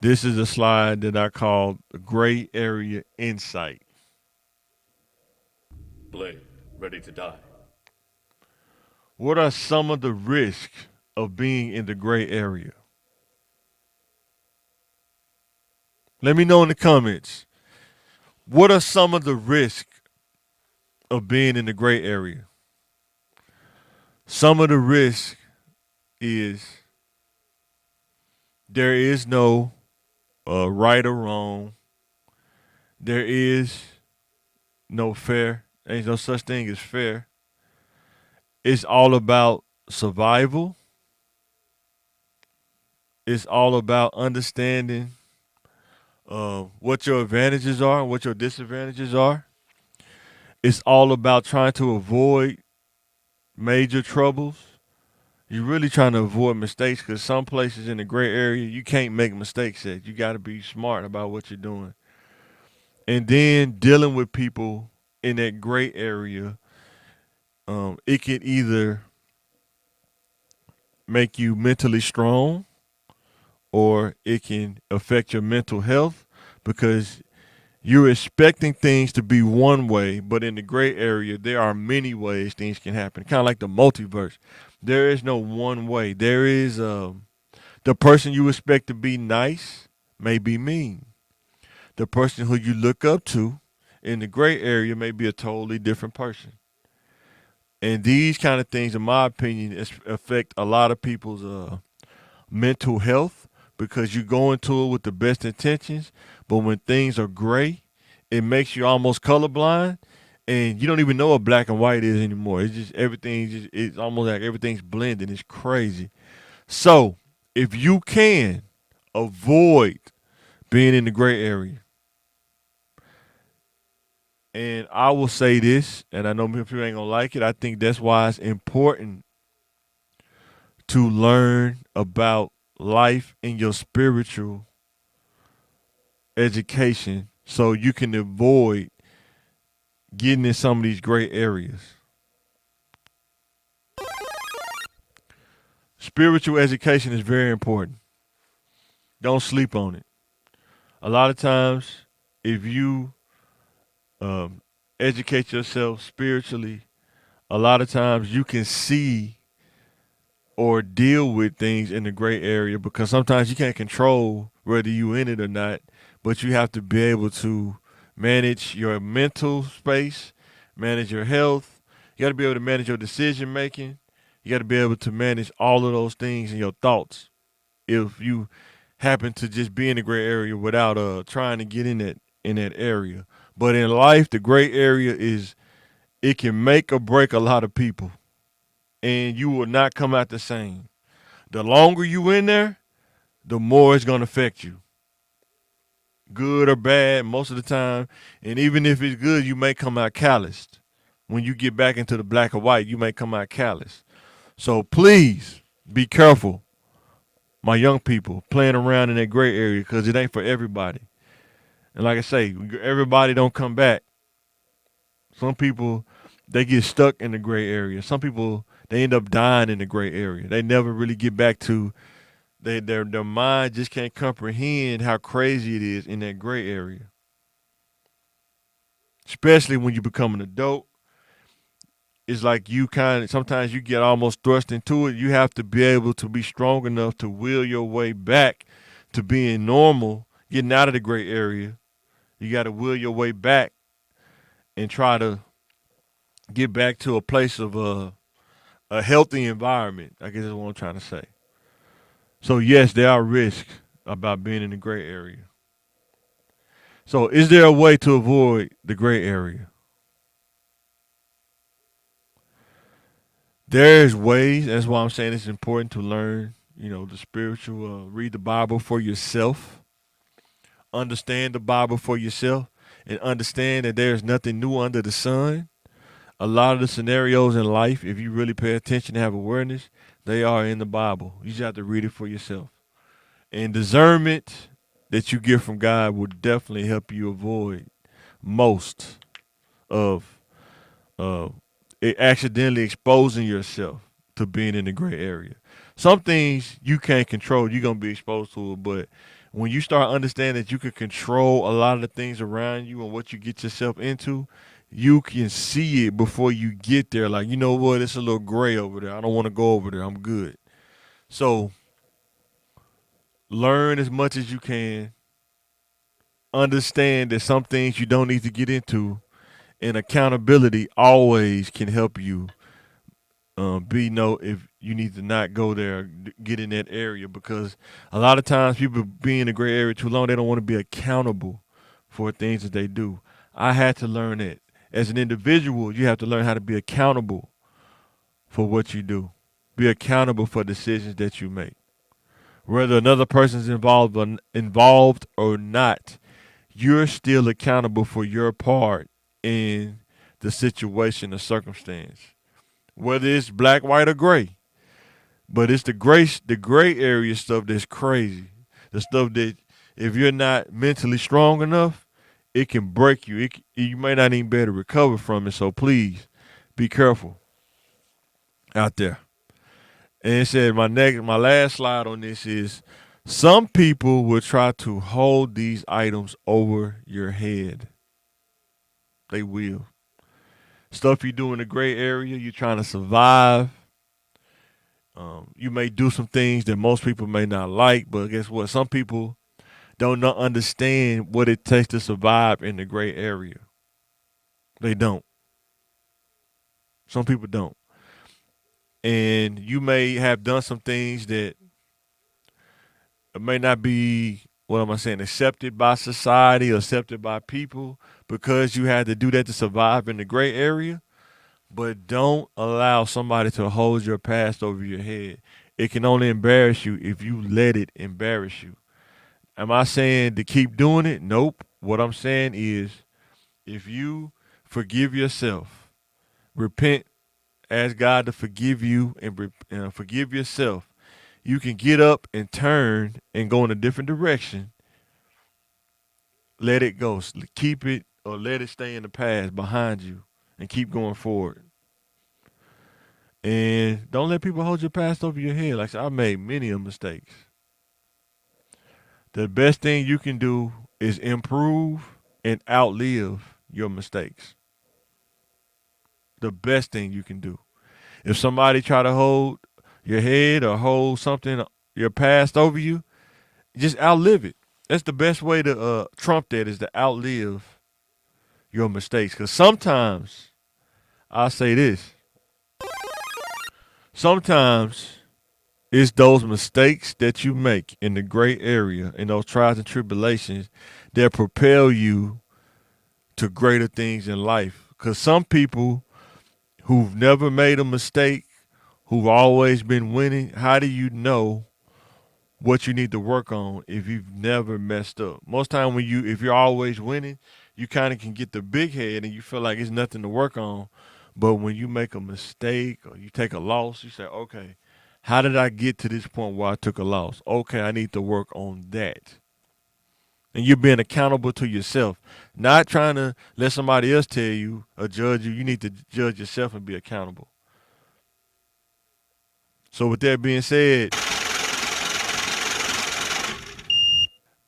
This is a slide that I call the gray area insight. Blade, ready to die. What are some of the risks of being in the gray area? Let me know in the comments. What are some of the risks of being in the gray area? Some of the risk is there is no right or wrong. There is no fair. There's no such thing as fair. It's all about survival. It's all about understanding what your advantages are and what your disadvantages are. It's all about trying to avoid major troubles. You're really trying to avoid mistakes because some places in the gray area you can't make mistakes at. You got to be smart about what you're doing. And then dealing with people in that gray area, it can either make you mentally strong or it can affect your mental health because you're expecting things to be one way, but in the gray area, there are many ways things can happen. Kind of like the multiverse. There is no one way. There is the person you expect to be nice may be mean. The person who you look up to in the gray area may be a totally different person. And these kind of things, in my opinion, affect a lot of people's mental health because you go into it with the best intentions, but when things are gray, it makes you almost colorblind, and you don't even know what black and white is anymore. It's just everything. It's almost like everything's blending. It's crazy. So if you can avoid being in the gray area, and I will say this, and I know people ain't gonna like it. I think that's why it's important to learn about life in your spiritual education so you can avoid getting in some of these gray areas. Spiritual education is very important. Don't sleep on it. A lot of times, if you um, educate yourself spiritually, a lot of times you can see or deal with things in the gray area because sometimes you can't control whether you in it or not, but you have to be able to manage your mental space, manage your health. You got to be able to manage your decision making. You got to be able to manage all of those things in your thoughts. If you happen to just be in the gray area without trying to get in that area. But in life, the gray area is it can make or break a lot of people, and you will not come out the same. The longer you in there, the more it's gonna affect you, good or bad, most of the time. And even if it's good, you may come out calloused. When you get back into the black or white, you may come out callous. So please be careful, my young people, playing around in that gray area because it ain't for everybody. And like I say, everybody don't come back. Some people they get stuck in the gray area. Some people they end up dying in the gray area. They never really get back to their mind just can't comprehend how crazy it is in that gray area. Especially when you become an adult. It's like you kind of sometimes you get almost thrust into it. You have to be able to be strong enough to will your way back to being normal, getting out of the gray area. You got to will your way back and try to get back to a place of a healthy environment. I guess that's what I'm trying to say. So yes, there are risks about being in the gray area. So is there a way to avoid the gray area? There's ways. That's why I'm saying it's important to learn, the spiritual, read the Bible for yourself, understand the Bible for yourself, and understand that there's nothing new under the sun. A lot of the scenarios in life, if you really pay attention and have awareness, they are in the Bible. You just have to read it for yourself. And discernment that you get from God will definitely help you avoid most of uh, accidentally exposing yourself to being in the gray area. Some things you can't control, you're gonna be exposed to it, but When you start understanding that you can control a lot of the things around you and what you get yourself into, you can see it before you get there. Like, you know what, it's a little gray over there. I don't want to go over there. I'm good. So learn as much as you can. Understand that some things you don't need to get into, and accountability always can help you be know if you need to not go there, get in that area, because a lot of times people be in the gray area too long, they don't want to be accountable for things that they do. I had to learn that. As an individual, you have to learn how to be accountable for what you do. Be accountable for decisions that you make. Whether another person's involved or not, you're still accountable for your part in the situation or circumstance. Whether it's black, white, or gray. But it's the gray area stuff that's crazy. The stuff that if you're not mentally strong enough, it can break you. You may not even be able to recover from it. So please be careful out there. And it said my last slide on this is some people will try to hold these items over your head. They will. Stuff you do in the gray area, you're trying to survive. You may do some things that most people may not like, but guess what? Some people don't not understand what it takes to survive in the gray area. They don't. Some people don't. And you may have done some things that may not be, what am I saying, accepted by society or accepted by people because you had to do that to survive in the gray area. But don't allow somebody to hold your past over your head. It can only embarrass you if you let it embarrass you. Am I saying to keep doing it? Nope. What I'm saying is if you forgive yourself, repent, ask God to forgive you, and forgive yourself, you can get up and turn and go in a different direction. Let it go. Keep it or let it stay in the past behind you and keep going forward. And don't let people hold your past over your head. Like I said, I made many of mistakes. The best thing you can do is improve and outlive your mistakes. The best thing you can do. If somebody try to hold your head or hold something your past over you, just outlive it. That's the best way to trump that is to outlive your mistakes. Because sometimes I say this. Sometimes it's those mistakes that you make in the gray area, in those trials and tribulations, that propel you to greater things in life. Because some people who've never made a mistake, who've always been winning, how do you know what you need to work on if you've never messed up? Most time if you're always winning, you kind of can get the big head and you feel like it's nothing to work on. But when you make a mistake or you take a loss, you say, okay, how did I get to this point where I took a loss? Okay, I need to work on that. And you're being accountable to yourself, not trying to let somebody else tell you or judge you. You need to judge yourself and be accountable. So with that being said,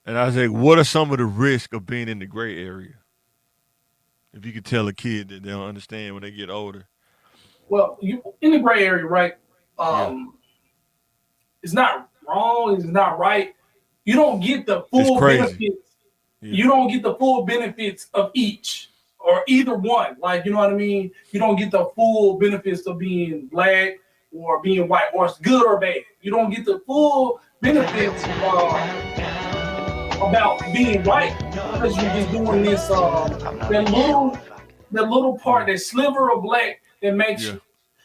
and I say, what are some of the risks of being in the gray area? If you could tell a kid that they don't understand when they get older. Well, you in the gray area, right? Yeah, Um, it's not wrong. It's not right. You don't get the it's full crazy. benefits. Yeah, You don't get the full benefits of each or either one. Like you know what I mean. You don't get the full benefits of being black or being white, or it's good or bad. You don't get the full benefits about being white because you're just doing this that little yeah, part, that sliver of black that yeah.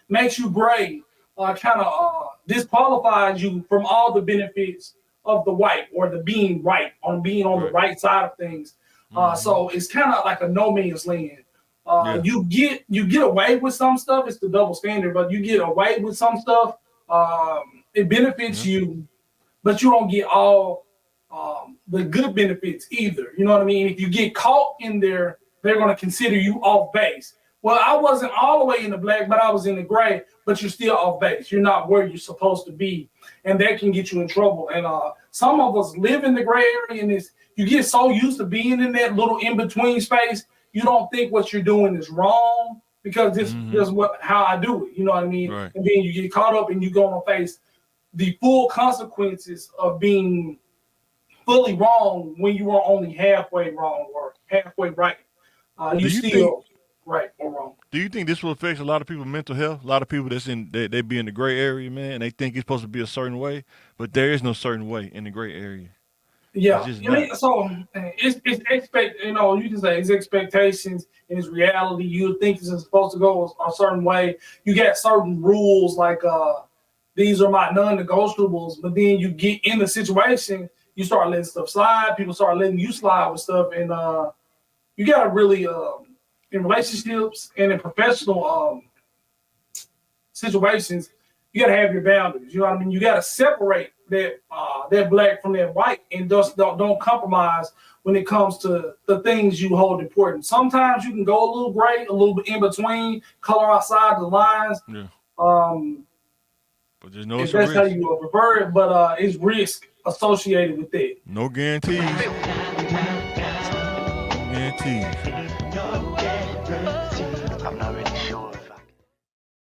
makes you gray, kind of disqualifies you from all the benefits of the white or the being right on being on the Right. right side of things. Mm-hmm. So it's kind of like a no man's land. Yeah. You get away with some stuff. It's the double standard, but you get away with some stuff. It benefits Yeah. you, but you don't get all the good benefits either. You know what I mean? If you get caught in there, they're going to consider you off base. Well, I wasn't all the way in the black, but I was in the gray, but you're still off base. You're not where you're supposed to be. And that can get you in trouble. And some of us live in the gray area, and you get so used to being in that little in between space, you don't think what you're doing is wrong because this is how I do it. You know what I mean? Right. And then you get caught up, and you're gonna face the full consequences of being fully wrong when you are only halfway wrong or halfway right. You still right or wrong. Do you think this will affect a lot of people's mental health? A lot of people they be in the gray area, man, and they think it's supposed to be a certain way, but there is no certain way in the gray area. Yeah, It's just I mean, not. so it's expect, you know, you can say it's expectations and it's reality. You think this is supposed to go a certain way. You got certain rules like these are my non-negotiables, but then you get in the situation, you start letting stuff slide. People start letting you slide with stuff, and you gotta really in relationships and in professional situations, you gotta have your boundaries. You know what I mean? You gotta separate that black from that white, and just don't compromise when it comes to the things you hold important. Sometimes you can go a little gray, a little bit in between, color outside the lines. Yeah. But there's If it's a that's how risk. you prefer it, but it's risk associated with that. No guarantees. No guarantees.